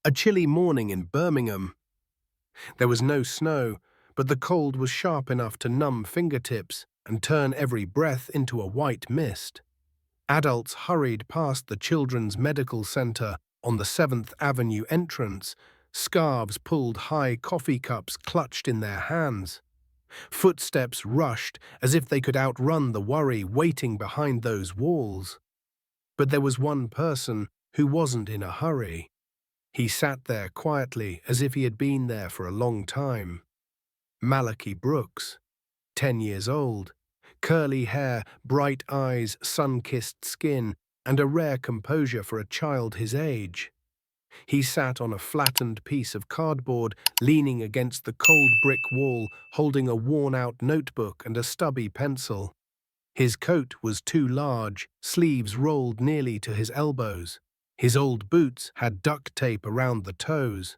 A chilly morning in Birmingham. There was no snow, but the cold was sharp enough to numb fingertips and turn every breath into a white mist. Adults hurried past the Children's Medical Center on the 7th Avenue entrance, scarves pulled high, coffee cups clutched in their hands. Footsteps rushed as if they could outrun the worry waiting behind those walls. But there was one person who wasn't in a hurry. He sat there quietly as if he had been there for a long time. Malachi Brooks, 10 years old, curly hair, bright eyes, sun-kissed skin, and a rare composure for a child his age. He sat on a flattened piece of cardboard, leaning against the cold brick wall, holding a worn-out notebook and a stubby pencil. His coat was too large, sleeves rolled nearly to his elbows. His old boots had duct tape around the toes.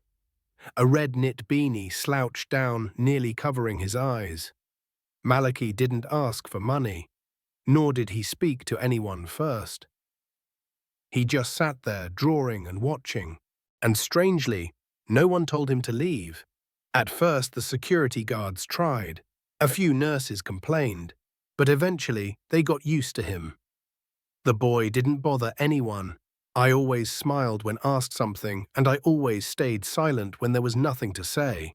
A red knit beanie slouched down, nearly covering his eyes. Malachi didn't ask for money, nor did he speak to anyone first. He just sat there, drawing and watching. And strangely, no one told him to leave. At first, the security guards tried. A few nurses complained, but eventually they got used to him. The boy didn't bother anyone. I always smiled when asked something, and I always stayed silent when there was nothing to say.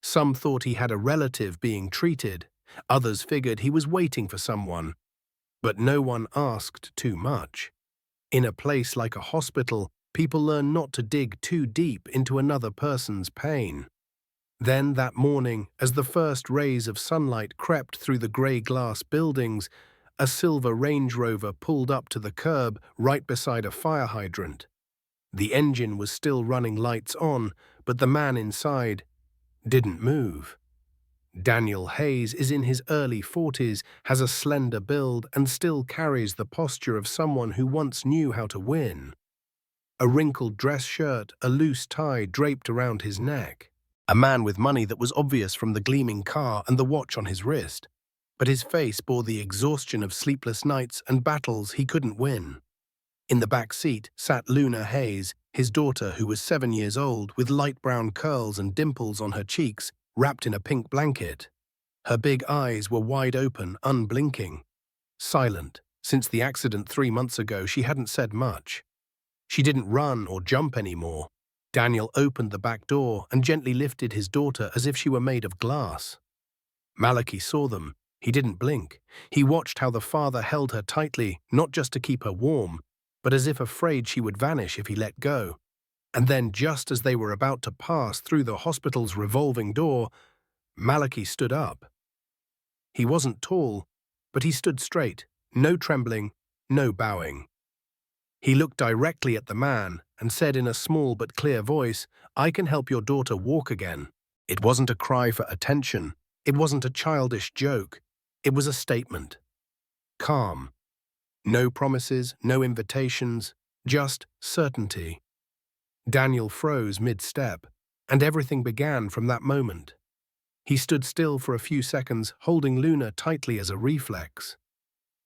Some thought he had a relative being treated. Others figured he was waiting for someone. But no one asked too much. In a place like a hospital, people learn not to dig too deep into another person's pain. Then that morning, as the first rays of sunlight crept through the grey glass buildings, a silver Range Rover pulled up to the curb right beside a fire hydrant. The engine was still running lights on, but the man inside didn't move. Daniel Hayes is in his early 40s, has a slender build, and still carries the posture of someone who once knew how to win. A wrinkled dress shirt, a loose tie draped around his neck. A man with money that was obvious from the gleaming car and the watch on his wrist. But his face bore the exhaustion of sleepless nights and battles he couldn't win. In the back seat sat Luna Hayes, his daughter, who was 7 years old, with light brown curls and dimples on her cheeks, wrapped in a pink blanket. Her big eyes were wide open, unblinking. Silent. Since the accident 3 months ago, she hadn't said much. She didn't run or jump anymore. Daniel opened the back door and gently lifted his daughter as if she were made of glass. Malachi saw them. He didn't blink. He watched how the father held her tightly, not just to keep her warm, but as if afraid she would vanish if he let go. And then, just as they were about to pass through the hospital's revolving door, Malachi stood up. He wasn't tall, but he stood straight, no trembling, no bowing. He looked directly at the man and said in a small but clear voice, "I can help your daughter walk again." It wasn't a cry for attention. It wasn't a childish joke. It was a statement. Calm. No promises, no invitations, just certainty. Daniel froze mid-step, and everything began from that moment. He stood still for a few seconds, holding Luna tightly as a reflex.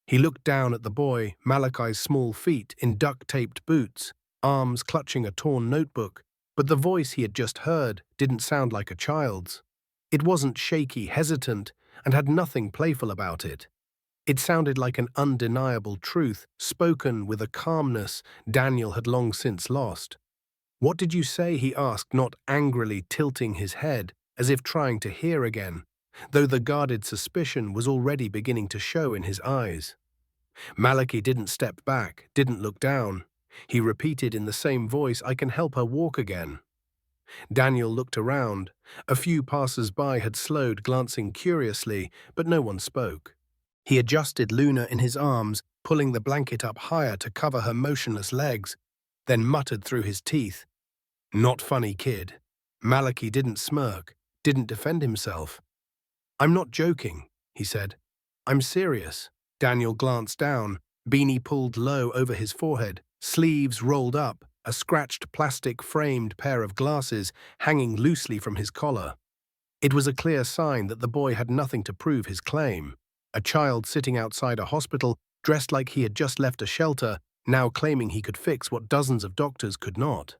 He looked down at the boy, Malachi's small feet in duct-taped boots, arms clutching a torn notebook, but the voice he had just heard didn't sound like a child's. It wasn't shaky, hesitant, and had nothing playful about it. It sounded like an undeniable truth, spoken with a calmness Daniel had long since lost. "What did you say?" he asked, not angrily, tilting his head, as if trying to hear again, though the guarded suspicion was already beginning to show in his eyes. Malachi didn't step back, didn't look down. He repeated in the same voice, "I can help her walk again." Daniel looked around. A few passers-by had slowed, glancing curiously, but no one spoke. He adjusted Luna in his arms, pulling the blanket up higher to cover her motionless legs, then muttered through his teeth, "Not funny, kid." Malachi didn't smirk, didn't defend himself. "I'm not joking," he said. "I'm serious." Daniel glanced down, beanie pulled low over his forehead, sleeves rolled up, a scratched plastic-framed pair of glasses hanging loosely from his collar. It was a clear sign that the boy had nothing to prove his claim. A child sitting outside a hospital, dressed like he had just left a shelter, now claiming he could fix what dozens of doctors could not.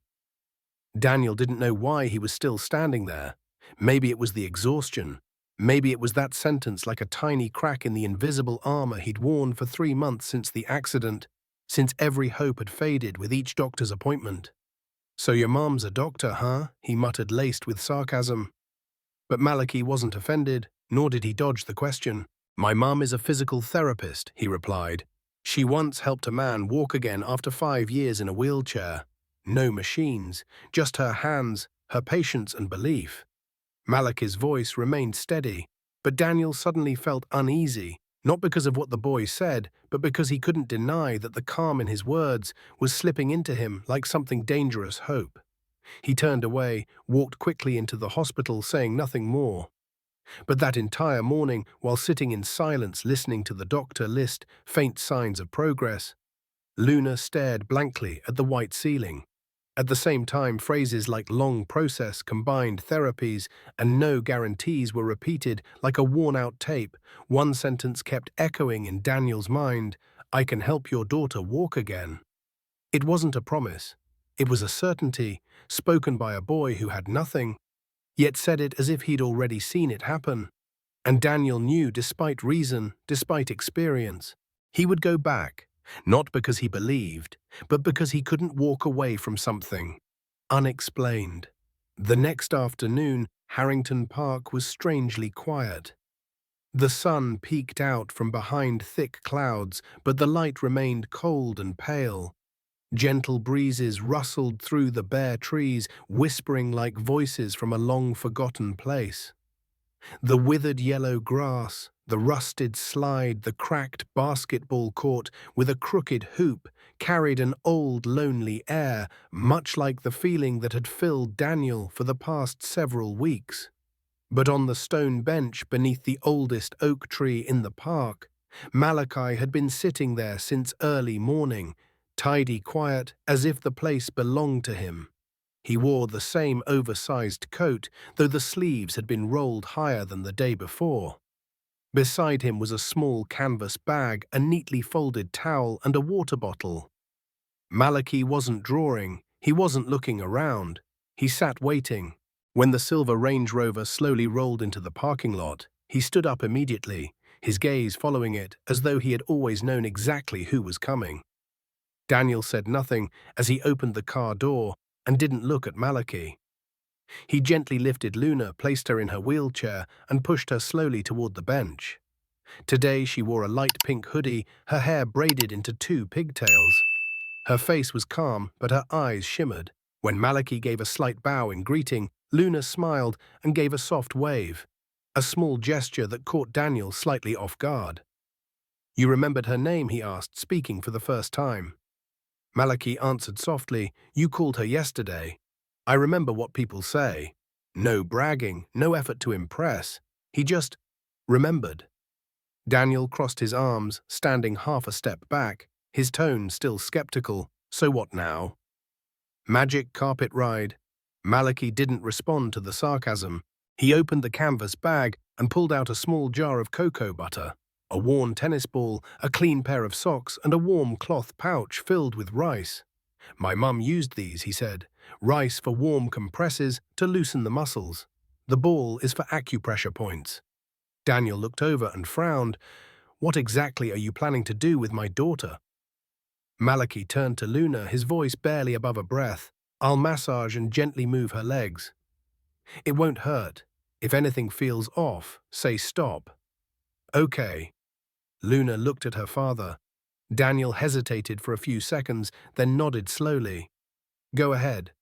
Daniel didn't know why he was still standing there. Maybe it was the exhaustion. Maybe it was that sentence like a tiny crack in the invisible armor he'd worn for 3 months since the accident, since every hope had faded with each doctor's appointment. "So your mom's a doctor, huh?" he muttered, laced with sarcasm. But Malachi wasn't offended, nor did he dodge the question. "My mom is a physical therapist," he replied. "She once helped a man walk again after 5 years in a wheelchair. No machines, just her hands, her patience and belief." Malachi's voice remained steady, but Daniel suddenly felt uneasy, not because of what the boy said, but because he couldn't deny that the calm in his words was slipping into him like something dangerous hope. He turned away, walked quickly into the hospital, saying nothing more. But that entire morning, while sitting in silence listening to the doctor list faint signs of progress, Luna stared blankly at the white ceiling. At the same time, phrases like long process, combined therapies, and no guarantees were repeated like a worn-out tape. One sentence kept echoing in Daniel's mind: "I can help your daughter walk again." It wasn't a promise. It was a certainty, spoken by a boy who had nothing, yet said it as if he'd already seen it happen. And Daniel knew, despite reason, despite experience, he would go back, not because he believed, but because he couldn't walk away from something unexplained. The next afternoon, Harrington Park was strangely quiet. The sun peeked out from behind thick clouds, but the light remained cold and pale. Gentle breezes rustled through the bare trees, whispering like voices from a long-forgotten place. The withered yellow grass, the rusted slide, the cracked basketball court with a crooked hoop carried an old, lonely air, much like the feeling that had filled Daniel for the past several weeks. But on the stone bench beneath the oldest oak tree in the park, Malachi had been sitting there since early morning, tidy quiet as if the place belonged to him. He wore the same oversized coat, though the sleeves had been rolled higher than the day before. Beside him was a small canvas bag, a neatly folded towel, and a water bottle. Malachi wasn't drawing, he wasn't looking around. He sat waiting. When the silver Range Rover slowly rolled into the parking lot, he stood up immediately, his gaze following it as though he had always known exactly who was coming. Daniel said nothing as he opened the car door and didn't look at Malachi. He gently lifted Luna, placed her in her wheelchair, and pushed her slowly toward the bench. Today she wore a light pink hoodie, her hair braided into 2 pigtails. Her face was calm, but her eyes shimmered. When Malachi gave a slight bow in greeting, Luna smiled and gave a soft wave, a small gesture that caught Daniel slightly off guard. "You remembered her name?" he asked, speaking for the first time. Malachi answered softly, "You called her yesterday. I remember what people say. No bragging, no effort to impress. He just remembered." Daniel crossed his arms, standing half a step back, his tone still skeptical. "So what now?" "Magic carpet ride." Malachi didn't respond to the sarcasm. He opened the canvas bag and pulled out a small jar of cocoa butter, a worn tennis ball, a clean pair of socks, and a warm cloth pouch filled with rice. "My mum used these," he said. "Rice for warm compresses to loosen the muscles. The ball is for acupressure points." Daniel looked over and frowned. "What exactly are you planning to do with my daughter?" Malachi turned to Luna, his voice barely above a breath. "I'll massage and gently move her legs. It won't hurt. If anything feels off, say stop." "Okay." Luna looked at her father. Daniel hesitated for a few seconds, then nodded slowly. "Go ahead.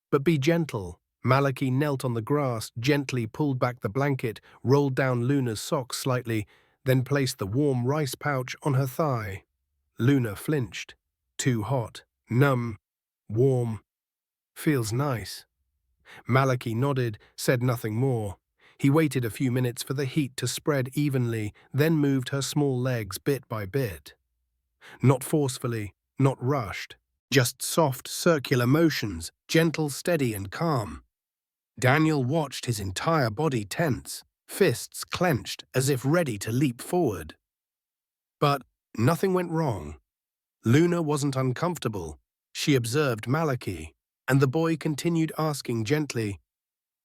But be gentle." Malachi knelt on the grass, gently pulled back the blanket, rolled down Luna's socks slightly, then placed the warm rice pouch on her thigh. Luna flinched. "Too hot. Numb. Warm. Feels nice." Malachi nodded, said nothing more. He waited a few minutes for the heat to spread evenly, then moved her small legs bit by bit. Not forcefully, not rushed, just soft, circular motions, gentle, steady, and calm. Daniel watched his entire body tense, fists clenched as if ready to leap forward. But nothing went wrong. Luna wasn't uncomfortable. She observed Malachi. And the boy continued asking gently,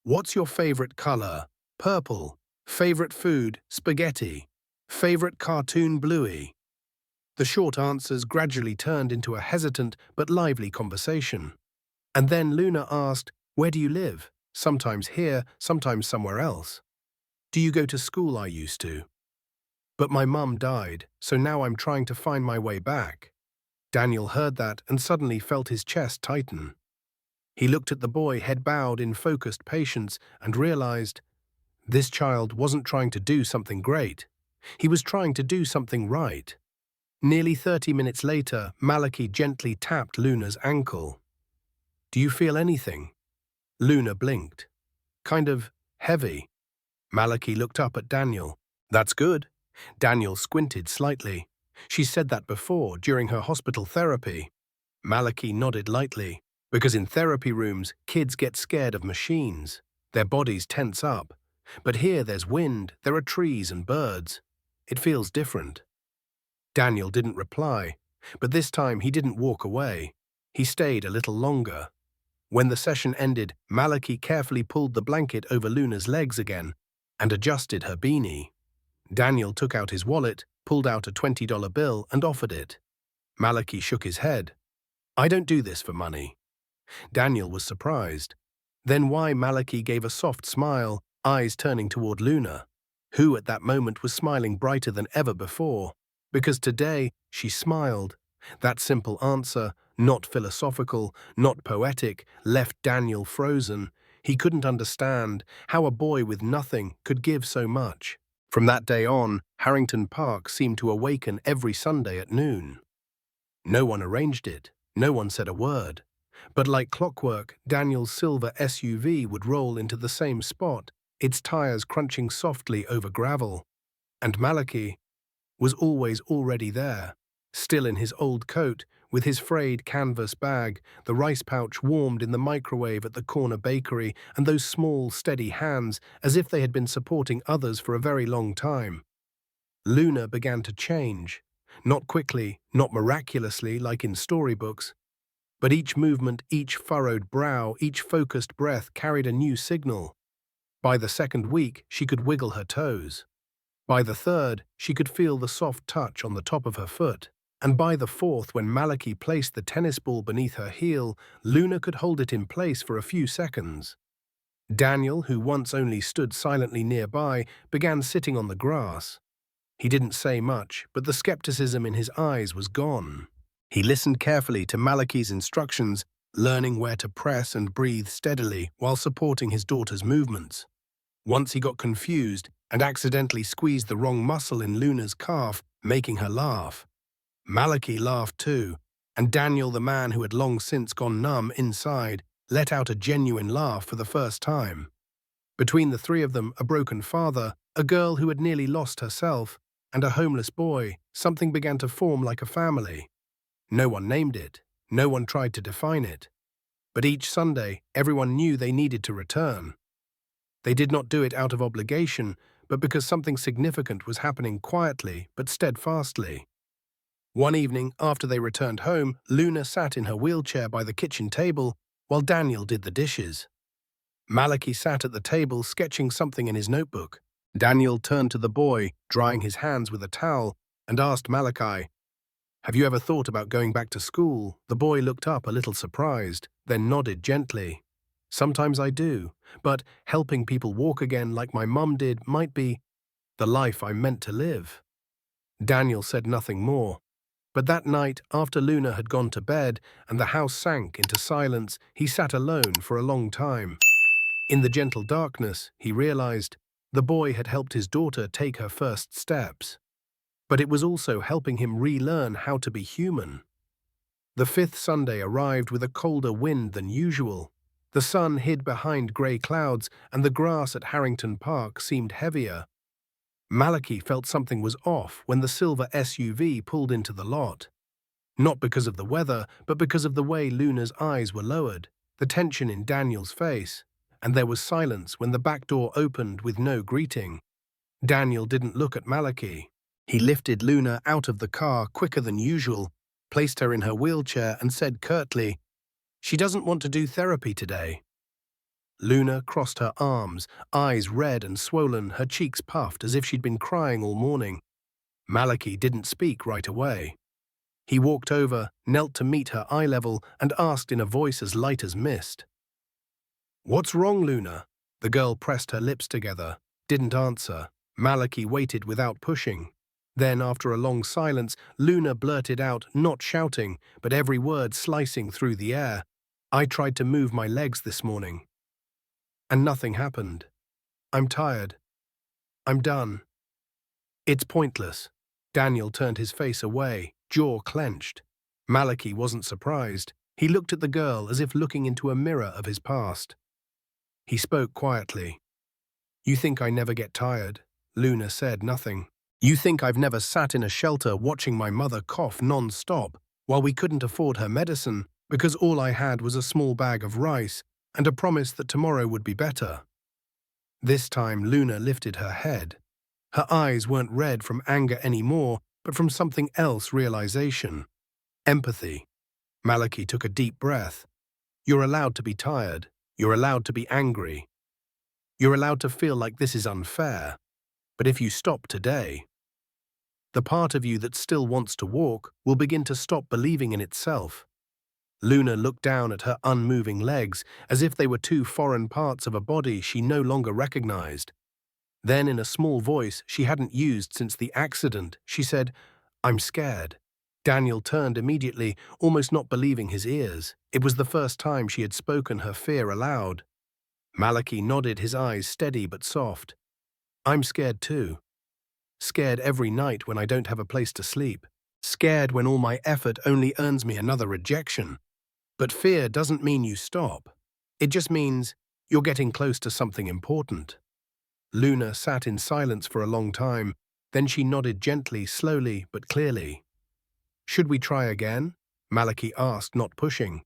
"What's your favorite color? Purple. Favorite food? Spaghetti. Favorite cartoon? Bluey." The short answers gradually turned into a hesitant but lively conversation. And then Luna asked, "Where do you live? Sometimes here, sometimes somewhere else." "Do you go to school? I used to. But my mum died, so now I'm trying to find my way back." Daniel heard that and suddenly felt his chest tighten. He looked at the boy, head bowed in focused patience, and realized this child wasn't trying to do something great. He was trying to do something right. Nearly 30 minutes later, Malachi gently tapped Luna's ankle. "Do you feel anything?" Luna blinked. "Kind of heavy." Malachi looked up at Daniel. "That's good." Daniel squinted slightly. "She said that before, during her hospital therapy." Malachi nodded lightly. "Because in therapy rooms, kids get scared of machines. Their bodies tense up. But here there's wind, there are trees and birds. It feels different." Daniel didn't reply, but this time he didn't walk away. He stayed a little longer. When the session ended, Malachi carefully pulled the blanket over Luna's legs again and adjusted her beanie. Daniel took out his wallet, pulled out a $20 bill and offered it. Malachi shook his head. "I don't do this for money." Daniel was surprised. Then why Malachi gave a soft smile, eyes turning toward Luna, who at that moment was smiling brighter than ever before. Because today she smiled. That simple answer, not philosophical, not poetic, left Daniel frozen. He couldn't understand how a boy with nothing could give so much. From that day on, Harrington Park seemed to awaken every Sunday at noon. No one arranged it. No one said a word. But like clockwork, Daniel's silver SUV would roll into the same spot, its tires crunching softly over gravel. And Malachi was always already there, still in his old coat, with his frayed canvas bag, the rice pouch warmed in the microwave at the corner bakery, and those small, steady hands as if they had been supporting others for a very long time. Luna began to change, not quickly, not miraculously like in storybooks, but each movement, each furrowed brow, each focused breath carried a new signal. By the second week, she could wiggle her toes. By the third, she could feel the soft touch on the top of her foot. And by the fourth, when Malachi placed the tennis ball beneath her heel, Luna could hold it in place for a few seconds. Daniel, who once only stood silently nearby, began sitting on the grass. He didn't say much, but the skepticism in his eyes was gone. He listened carefully to Malachi's instructions, learning where to press and breathe steadily while supporting his daughter's movements. Once he got confused and accidentally squeezed the wrong muscle in Luna's calf, making her laugh. Malachi laughed too, and Daniel, the man who had long since gone numb inside, let out a genuine laugh for the first time. Between the three of them, a broken father, a girl who had nearly lost herself, and a homeless boy, something began to form like a family. No one named it, no one tried to define it. But each Sunday, everyone knew they needed to return. They did not do it out of obligation, but because something significant was happening quietly but steadfastly. One evening, after they returned home, Luna sat in her wheelchair by the kitchen table while Daniel did the dishes. Malachi sat at the table sketching something in his notebook. Daniel turned to the boy, drying his hands with a towel, and asked Malachi, "Have you ever thought about going back to school?" The boy looked up a little surprised, then nodded gently. "Sometimes I do, but helping people walk again like my mum did might be the life I'm meant to live." Daniel said nothing more. But that night, after Luna had gone to bed and the house sank into silence, he sat alone for a long time. In the gentle darkness, he realized the boy had helped his daughter take her first steps. But it was also helping him relearn how to be human. The fifth Sunday arrived with a colder wind than usual. The sun hid behind grey clouds, and the grass at Harrington Park seemed heavier. Malachi felt something was off when the silver SUV pulled into the lot. Not because of the weather, but because of the way Luna's eyes were lowered, the tension in Daniel's face, and there was silence when the back door opened with no greeting. Daniel didn't look at Malachi. He lifted Luna out of the car quicker than usual, placed her in her wheelchair, and said curtly, She doesn't want to do therapy today. Luna crossed her arms, eyes red and swollen, her cheeks puffed as if she'd been crying all morning. Malachi didn't speak right away. He walked over, knelt to meet her eye level, and asked in a voice as light as mist. "What's wrong, Luna?" The girl pressed her lips together, didn't answer. Malachi waited without pushing. Then, after a long silence, Luna blurted out, not shouting, but every word slicing through the air, "I tried to move my legs this morning. And nothing happened. I'm tired. I'm done." "It's pointless." Daniel turned his face away, jaw clenched. Malachi wasn't surprised. He looked at the girl as if looking into a mirror of his past. He spoke quietly. "You think I never get tired?" Luna said nothing. "You think I've never sat in a shelter watching my mother cough non-stop while we couldn't afford her medicine because all I had was a small bag of rice and a promise that tomorrow would be better?" This time Luna lifted her head. Her eyes weren't red from anger anymore, but from something else, realization. Empathy. Malachi took a deep breath. "You're allowed to be tired. You're allowed to be angry. You're allowed to feel like this is unfair. But if you stop today, the part of you that still wants to walk will begin to stop believing in itself." Luna looked down at her unmoving legs as if they were two foreign parts of a body she no longer recognized. Then, in a small voice she hadn't used since the accident, she said, "I'm scared." Daniel turned immediately, almost not believing his ears. It was the first time she had spoken her fear aloud. Malachi nodded, his eyes steady but soft. "I'm scared too. Scared every night when I don't have a place to sleep. Scared when all my effort only earns me another rejection. But fear doesn't mean you stop. It just means you're getting close to something important." Luna sat in silence for a long time, then she nodded gently, slowly but clearly. "Should we try again?" Malachi asked, not pushing.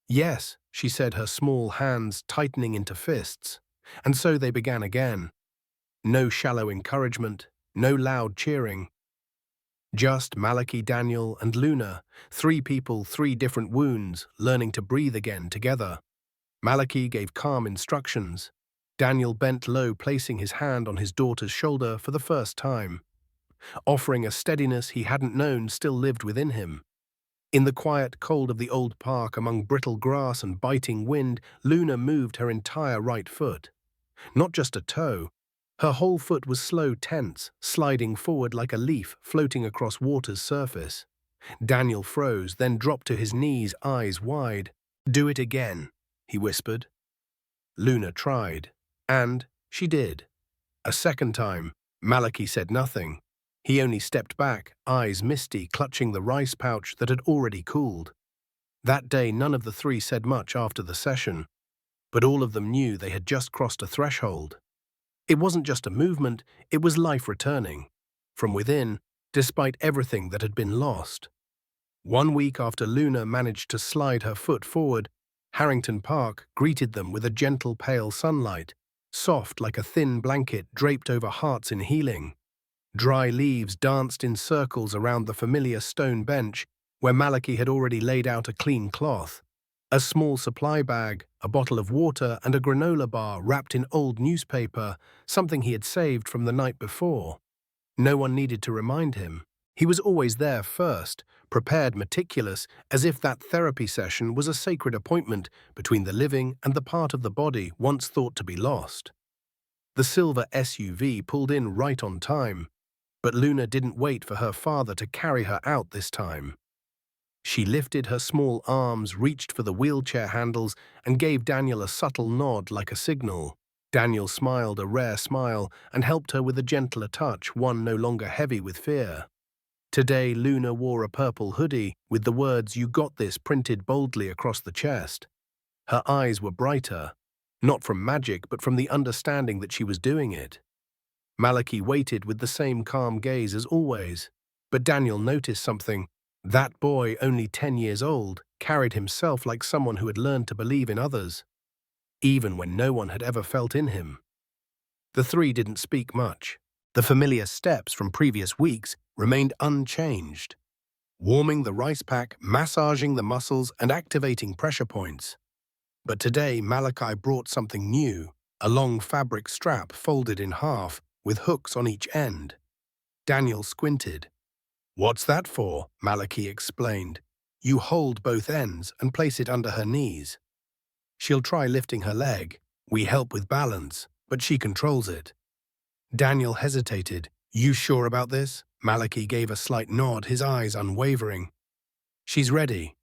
"Yes," she said, her small hands tightening into fists. And so they began again. No shallow encouragement, no loud cheering. Just Malachi, Daniel, and Luna, 3 people, 3 different wounds, learning to breathe again together. Malachi gave calm instructions. Daniel bent low, placing his hand on his daughter's shoulder for the first time. Offering a steadiness he hadn't known still lived within him. In the quiet cold of the old park, among brittle grass and biting wind, Luna moved her entire right foot. Not just a toe. Her whole foot was slow, tense, sliding forward like a leaf floating across water's surface. Daniel froze, then dropped to his knees, eyes wide. "Do it again," he whispered. Luna tried. And she did. A second time, Malachi said nothing. He only stepped back, eyes misty, clutching the rice pouch that had already cooled. That day, none of the 3 said much after the session, but all of them knew they had just crossed a threshold. It wasn't just a movement, it was life returning. From within, despite everything that had been lost. 1 week after Luna managed to slide her foot forward, Harrington Park greeted them with a gentle pale sunlight, soft like a thin blanket draped over hearts in healing. Dry leaves danced in circles around the familiar stone bench where Malachi had already laid out a clean cloth. A small supply bag, a bottle of water, and a granola bar wrapped in old newspaper, something he had saved from the night before. No one needed to remind him. He was always there first, prepared, meticulous, as if that therapy session was a sacred appointment between the living and the part of the body once thought to be lost. The silver SUV pulled in right on time, but Luna didn't wait for her father to carry her out this time. She lifted her small arms, reached for the wheelchair handles, and gave Daniel a subtle nod like a signal. Daniel smiled a rare smile and helped her with a gentler touch, one no longer heavy with fear. Today, Luna wore a purple hoodie with the words "You got this" printed boldly across the chest. Her eyes were brighter, not from magic but from the understanding that she was doing it. Malachi waited with the same calm gaze as always, but Daniel noticed something. That boy, only 10 years old, carried himself like someone who had learned to believe in others, even when no one had ever felt in him. The 3 didn't speak much. The familiar steps from previous weeks remained unchanged. warming the rice pack, massaging the muscles, and activating pressure points. But today, Malachi brought something new, a long fabric strap folded in half, with hooks on each end. Daniel squinted. "What's that for?" Malachi explained. "You hold both ends and place it under her knees. She'll try lifting her leg. We help with balance, but she controls it." Daniel hesitated. "You sure about this?" Malachi gave a slight nod, his eyes unwavering. "She's ready."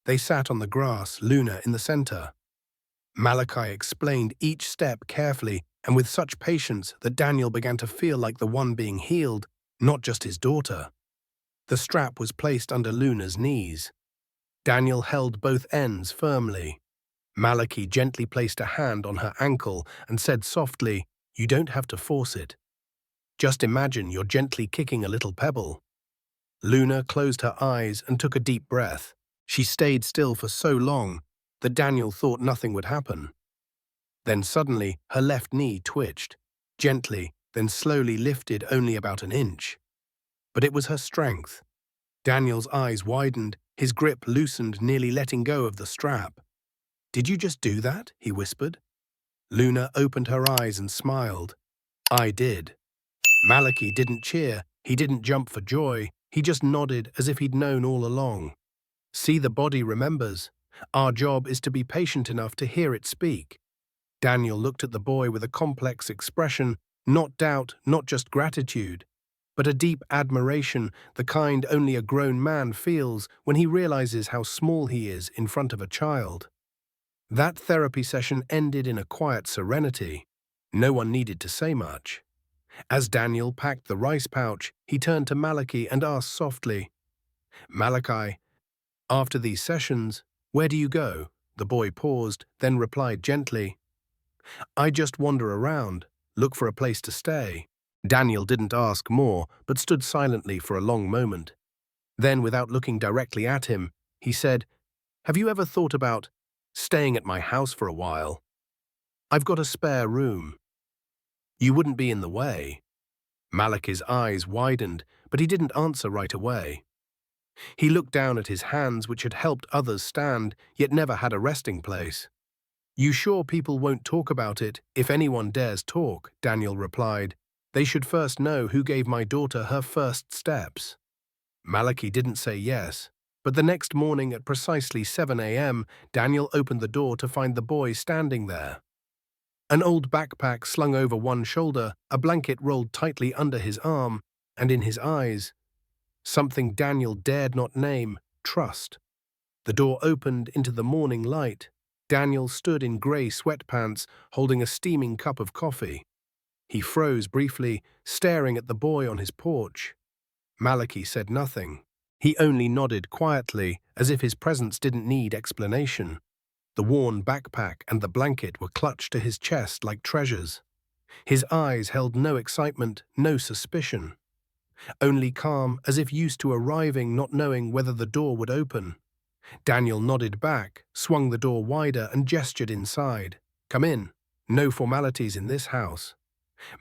They sat on the grass, Luna in the center. Malachi explained each step carefully and with such patience that Daniel began to feel like the one being healed, not just his daughter. The strap was placed under Luna's knees. Daniel held both ends firmly. Malachi gently placed a hand on her ankle and said softly, "You don't have to force it. Just imagine you're gently kicking a little pebble." Luna closed her eyes and took a deep breath. She stayed still for so long that Daniel thought nothing would happen. Then suddenly her left knee twitched, gently, then slowly lifted only about an inch. But it was her strength. Daniel's eyes widened, his grip loosened, nearly letting go of the strap. "Did you just do that?" he whispered. Luna opened her eyes and smiled. "I did." Malachi didn't cheer, he didn't jump for joy, he just nodded as if he'd known all along. "See, the body remembers. Our job is to be patient enough to hear it speak." Daniel looked at the boy with a complex expression, not doubt, not just gratitude, but a deep admiration, the kind only a grown man feels when he realizes how small he is in front of a child. That therapy session ended in a quiet serenity. No one needed to say much. As Daniel packed the rice pouch, he turned to Malachi and asked softly, "Malachi, after these sessions, where do you go?" The boy paused, then replied gently, "I just wander around, look for a place to stay." Daniel didn't ask more, but stood silently for a long moment. Then, without looking directly at him, he said, "Have you ever thought about staying at my house for a while? I've got a spare room. You wouldn't be in the way." Malachi's eyes widened, but he didn't answer right away. He looked down at his hands, which had helped others stand, yet never had a resting place. "You sure people won't talk about it if anyone dares talk?" Daniel replied. "They should first know who gave my daughter her first steps." Malachi didn't say yes, but the next morning at precisely 7 a.m., Daniel opened the door to find the boy standing there. An old backpack slung over one shoulder, a blanket rolled tightly under his arm, and in his eyes, something Daniel dared not name, trust. The door opened into the morning light. Daniel stood in grey sweatpants, holding a steaming cup of coffee. He froze briefly, staring at the boy on his porch. Malachi said nothing. He only nodded quietly, as if his presence didn't need explanation. The worn backpack and the blanket were clutched to his chest like treasures. His eyes held no excitement, no suspicion. Only calm, as if used to arriving, not knowing whether the door would open. Daniel nodded back, swung the door wider, and gestured inside. "Come in. No formalities in this house."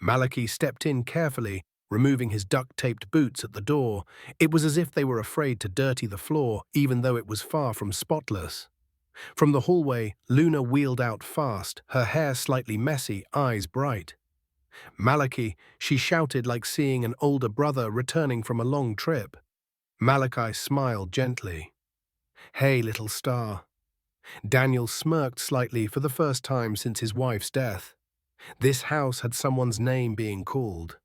Malachi stepped in carefully, removing his duct-taped boots at the door. It was as if they were afraid to dirty the floor, even though it was far from spotless. From the hallway, Luna wheeled out fast, her hair slightly messy, eyes bright. "Malachi," she shouted like seeing an older brother returning from a long trip. Malachi smiled gently. "Hey, little star." Daniel smirked slightly for the first time since his wife's death. This house had someone's name being called.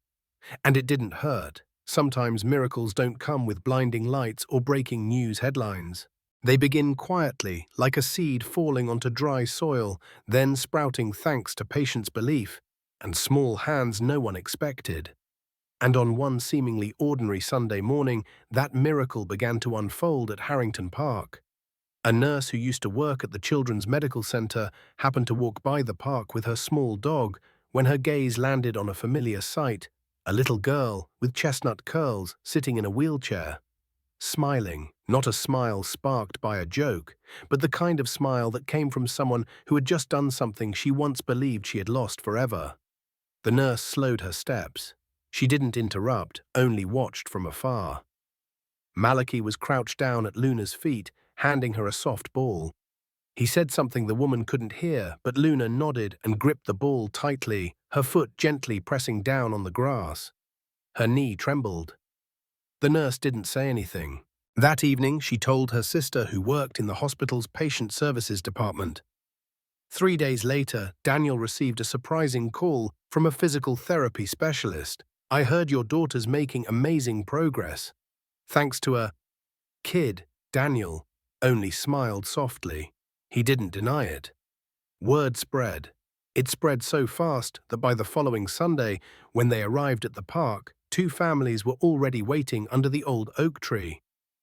And it didn't hurt. Sometimes miracles don't come with blinding lights or breaking news headlines. They begin quietly, like a seed falling onto dry soil, then sprouting thanks to patience, belief, and small hands no one expected. And on one seemingly ordinary Sunday morning, that miracle began to unfold at Harrington Park. A nurse who used to work at the Children's Medical Center happened to walk by the park with her small dog when her gaze landed on a familiar sight, a little girl with chestnut curls sitting in a wheelchair. Smiling, not a smile sparked by a joke, but the kind of smile that came from someone who had just done something she once believed she had lost forever. The nurse slowed her steps. She didn't interrupt, only watched from afar. Malachi was crouched down at Luna's feet, handing her a soft ball. He said something the woman couldn't hear, but Luna nodded and gripped the ball tightly, her foot gently pressing down on the grass. Her knee trembled. The nurse didn't say anything. That evening, she told her sister, who worked in the hospital's patient services department. 3 days later, Daniel received a surprising call from a physical therapy specialist. "I heard your daughter's making amazing progress." Thanks to a kid, Daniel only smiled softly. He didn't deny it. Word spread. It spread so fast that by the following Sunday, when they arrived at the park, 2 families were already waiting under the old oak tree.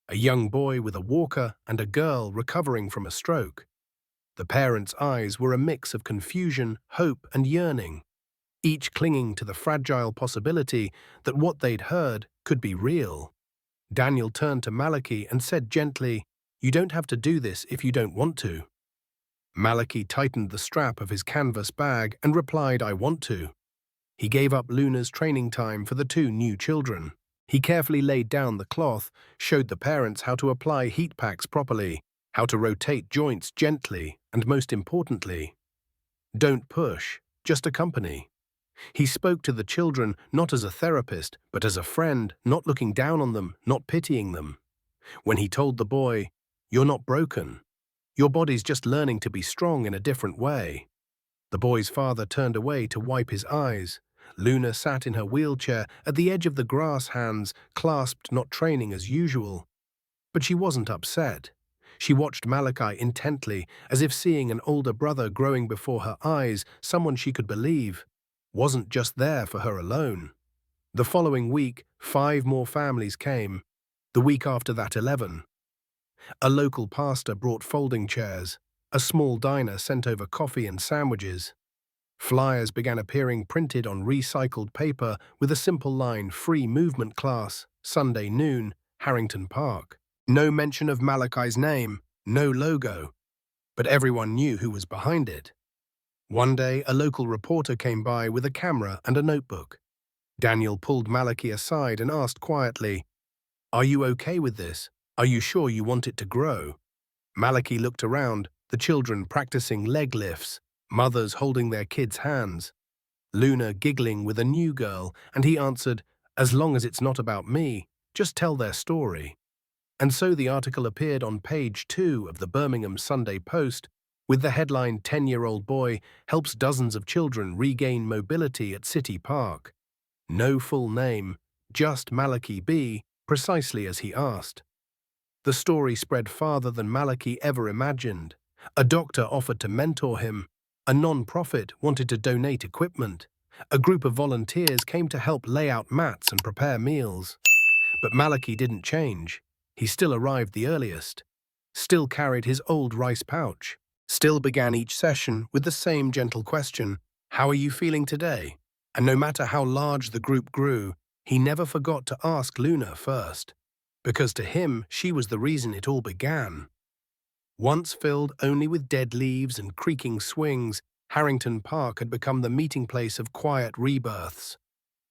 A young boy with a walker and a girl recovering from a stroke. The parents' eyes were a mix of confusion, hope, and yearning, each clinging to the fragile possibility that what they'd heard could be real. Daniel turned to Malachi and said gently, "You don't have to do this if you don't want to." Malachi tightened the strap of his canvas bag and replied, "I want to." He gave up Luna's training time for the 2 new children. He carefully laid down the cloth, showed the parents how to apply heat packs properly, how to rotate joints gently, and most importantly, don't push, just accompany. He spoke to the children not as a therapist, but as a friend, not looking down on them, not pitying them. When he told the boy, "You're not broken. Your body's just learning to be strong in a different way." The boy's father turned away to wipe his eyes. Luna sat in her wheelchair at the edge of the grass, hands clasped, not training as usual. But she wasn't upset. She watched Malachi intently, as if seeing an older brother growing before her eyes, someone she could believe wasn't just there for her alone. The following week, 5 more families came. The week after that, 11. A local pastor brought folding chairs. A small diner sent over coffee and sandwiches. Flyers began appearing printed on recycled paper with a simple line, "Free movement class, Sunday noon, Harrington Park." No mention of Malachi's name, no logo, but everyone knew who was behind it. One day, a local reporter came by with a camera and a notebook. Daniel pulled Malachi aside and asked quietly, "Are you okay with this? Are you sure you want it to grow?" Malachi looked around, the children practicing leg lifts, mothers holding their kids' hands, Luna giggling with a new girl, and he answered, "As long as it's not about me, just tell their story." And so the article appeared on page 2 of the Birmingham Sunday Post with the headline, "10-year-old boy helps dozens of children regain mobility at City Park." No full name, just Malachi B., precisely as he asked. The story spread farther than Malachi ever imagined. A doctor offered to mentor him. A non-profit wanted to donate equipment. A group of volunteers came to help lay out mats and prepare meals. But Malachi didn't change. He still arrived the earliest, still carried his old rice pouch, still began each session with the same gentle question, "How are you feeling today?" And no matter how large the group grew, he never forgot to ask Luna first, because to him she was the reason it all began. Once filled only with dead leaves and creaking swings, Harrington Park had become the meeting place of quiet rebirths.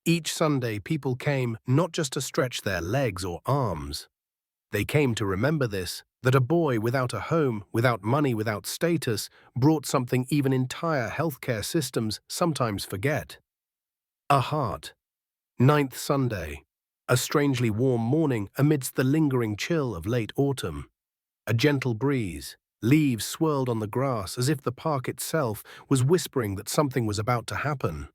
Each Sunday people came not just to stretch their legs or arms. They came to remember this, that a boy without a home, without money, without status, brought something even entire healthcare systems sometimes forget. A heart. 9th Sunday. A strangely warm morning amidst the lingering chill of late autumn. A gentle breeze. Leaves swirled on the grass as if the park itself was whispering that something was about to happen.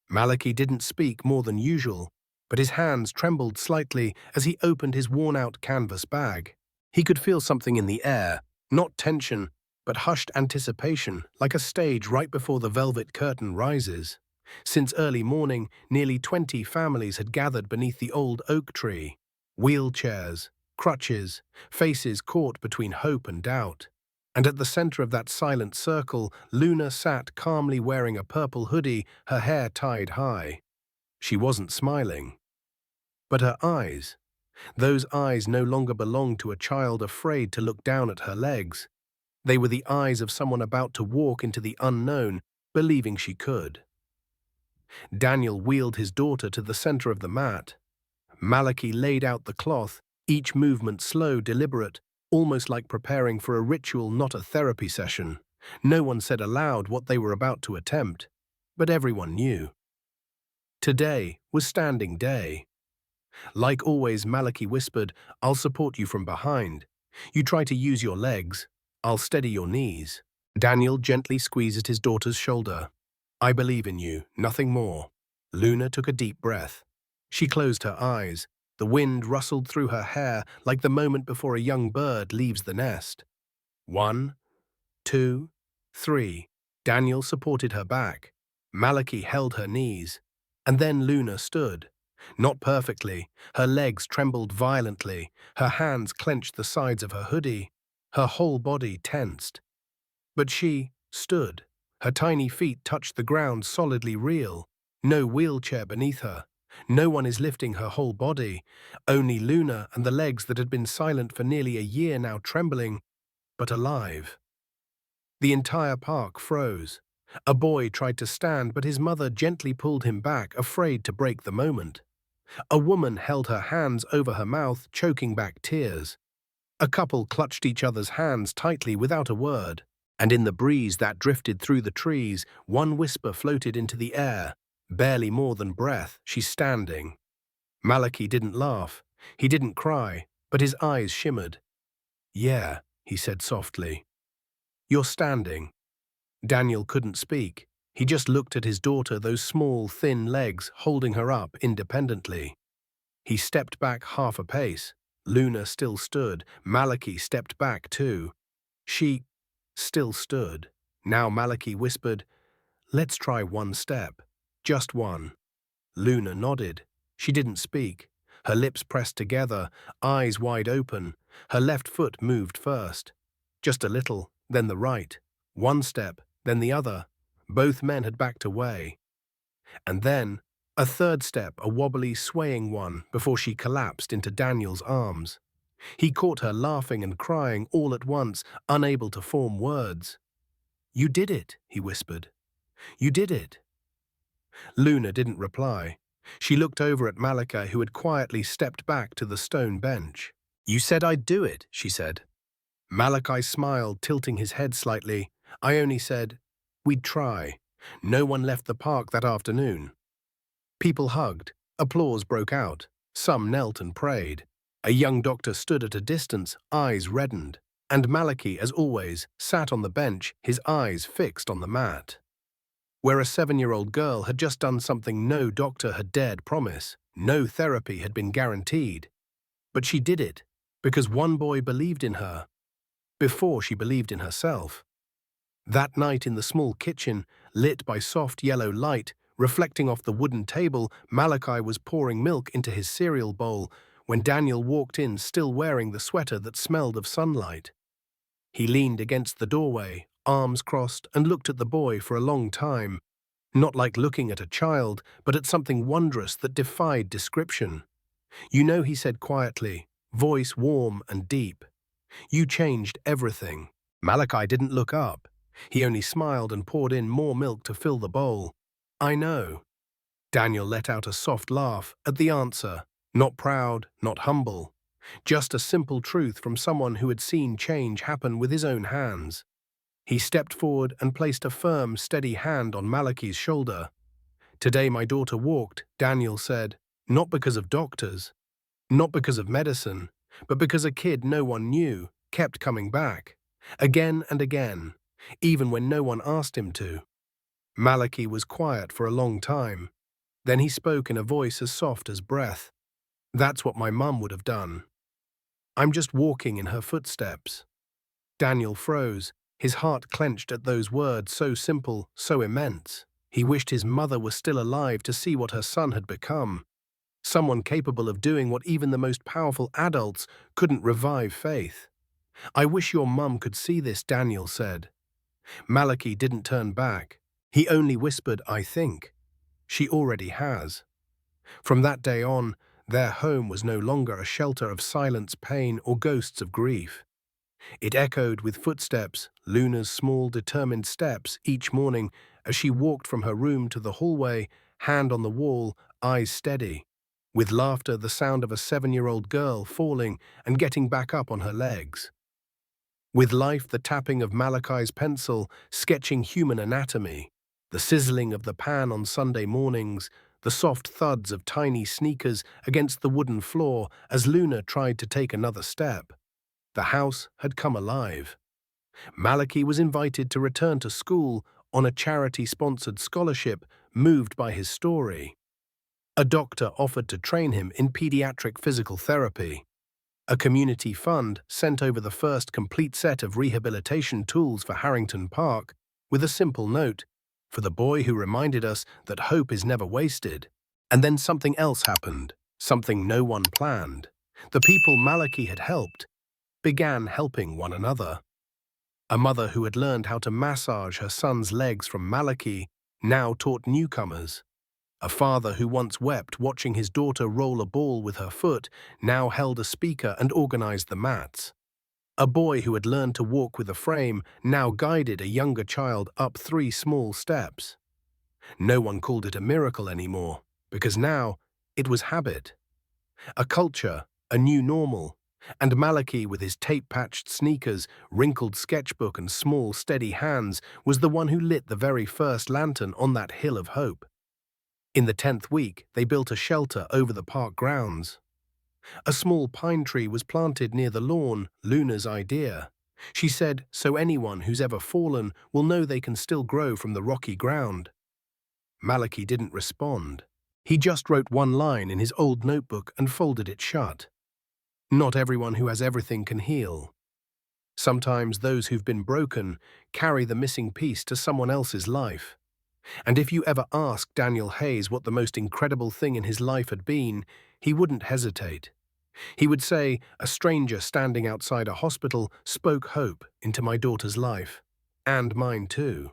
Malachi didn't speak more than usual, but his hands trembled slightly as he opened his worn-out canvas bag. He could feel something in the air, not tension, but hushed anticipation, like a stage right before the velvet curtain rises. Since early morning, nearly 20 families had gathered beneath the old oak tree. Wheelchairs, crutches, faces caught between hope and doubt. And at the center of that silent circle, Luna sat calmly wearing a purple hoodie, her hair tied high. She wasn't smiling. But her eyes, those eyes no longer belonged to a child afraid to look down at her legs. They were the eyes of someone about to walk into the unknown, believing she could. Daniel wheeled his daughter to the center of the mat. Malachi laid out the cloth, each movement slow, deliberate, almost like preparing for a ritual, not a therapy session. No one said aloud what they were about to attempt, but everyone knew. Today was standing day. Like always, Malachi whispered, "I'll support you from behind. You try to use your legs. I'll steady your knees." Daniel gently squeezed his daughter's shoulder. "I believe in you, nothing more." Luna took a deep breath. She closed her eyes. The wind rustled through her hair like the moment before a young bird leaves the nest. 1, 2, 3. Daniel supported her back. Malachi held her knees. And then Luna stood. Not perfectly. Her legs trembled violently. Her hands clenched the sides of her hoodie. Her whole body tensed. But she stood. Her tiny feet touched the ground, solidly real. No wheelchair beneath her. No one is lifting her whole body. Only Luna and the legs that had been silent for nearly a year now trembling, but alive. The entire park froze. A boy tried to stand, but his mother gently pulled him back, afraid to break the moment. A woman held her hands over her mouth, choking back tears. A couple clutched each other's hands tightly without a word. And in the breeze that drifted through the trees, one whisper floated into the air. Barely more than breath, "She's standing." Malachi didn't laugh. He didn't cry, but his eyes shimmered. "Yeah," he said softly. "You're standing." Daniel couldn't speak. He just looked at his daughter, those small, thin legs holding her up independently. He stepped back half a pace. Luna still stood. Malachi stepped back too. She still stood. Now Malachi whispered, "Let's try one step. Just one." Luna nodded. She didn't speak. Her lips pressed together, eyes wide open. Her left foot moved first. Just a little, then the right. One step, then the other. Both men had backed away. And then, a third step, a wobbly, swaying one, before she collapsed into Daniel's arms. He caught her laughing and crying all at once, unable to form words. "You did it," he whispered. "You did it." Luna didn't reply. She looked over at Malachi, who had quietly stepped back to the stone bench. "You said I'd do it," she said. Malachi smiled, tilting his head slightly. "I only said we'd try." No one left the park that afternoon. People hugged. Applause broke out. Some knelt and prayed. A young doctor stood at a distance, eyes reddened. And Malachi, as always, sat on the bench, his eyes fixed on the mat. Where a 7-year-old girl had just done something no doctor had dared promise. No therapy had been guaranteed. But she did it, because one boy believed in her, before she believed in herself. That night in the small kitchen, lit by soft yellow light, reflecting off the wooden table, Malachi was pouring milk into his cereal bowl when Daniel walked in, still wearing the sweater that smelled of sunlight. He leaned against the doorway, arms crossed, and looked at the boy for a long time, not like looking at a child, but at something wondrous that defied description. "You know," he said quietly, voice warm and deep, "you changed everything." Malachi didn't look up. He only smiled and poured in more milk to fill the bowl. "I know." Daniel let out a soft laugh at the answer, not proud, not humble. Just a simple truth from someone who had seen change happen with his own hands. He stepped forward and placed a firm, steady hand on Malachi's shoulder. "Today my daughter walked," Daniel said, "not because of doctors, not because of medicine, but because a kid no one knew kept coming back, again and again, even when no one asked him to." Malachi was quiet for a long time. Then he spoke in a voice as soft as breath. "That's what my mum would have done. I'm just walking in her footsteps." Daniel froze, his heart clenched at those words, so simple, so immense. He wished his mother were still alive to see what her son had become. Someone capable of doing what even the most powerful adults couldn't: revive faith. "I wish your mum could see this," Daniel said. Malachi didn't turn back. He only whispered, "I think. She already has." From that day on, their home was no longer a shelter of silence, pain, or ghosts of grief. It echoed with footsteps, Luna's small, determined steps, each morning as she walked from her room to the hallway, hand on the wall, eyes steady. With laughter, the sound of a 7-year-old girl falling and getting back up on her legs. With life, the tapping of Malachi's pencil, sketching human anatomy, the sizzling of the pan on Sunday mornings, the soft thuds of tiny sneakers against the wooden floor as Luna tried to take another step. The house had come alive. Malachi was invited to return to school on a charity-sponsored scholarship, moved by his story. A doctor offered to train him in pediatric physical therapy. A community fund sent over the first complete set of rehabilitation tools for Harrington Park with a simple note, for the boy who reminded us that hope is never wasted. And then something else happened, something no one planned. The people Malachi had helped began helping one another. A mother who had learned how to massage her son's legs from Malachi now taught newcomers. A father who once wept watching his daughter roll a ball with her foot now held a speaker and organized the mats. A boy who had learned to walk with a frame now guided a younger child up 3 small steps. No one called it a miracle anymore, because now it was habit. A culture, a new normal. And Malachi, with his tape-patched sneakers, wrinkled sketchbook and small, steady hands, was the one who lit the very first lantern on that hill of hope. In the 10th week, they built a shelter over the park grounds. A small pine tree was planted near the lawn, Luna's idea. She said, so anyone who's ever fallen will know they can still grow from the rocky ground. Malachi didn't respond. He just wrote one line in his old notebook and folded it shut. Not everyone who has everything can heal. Sometimes those who've been broken carry the missing piece to someone else's life. And if you ever asked Daniel Hayes what the most incredible thing in his life had been, he wouldn't hesitate. He would say, a stranger standing outside a hospital spoke hope into my daughter's life, and mine too.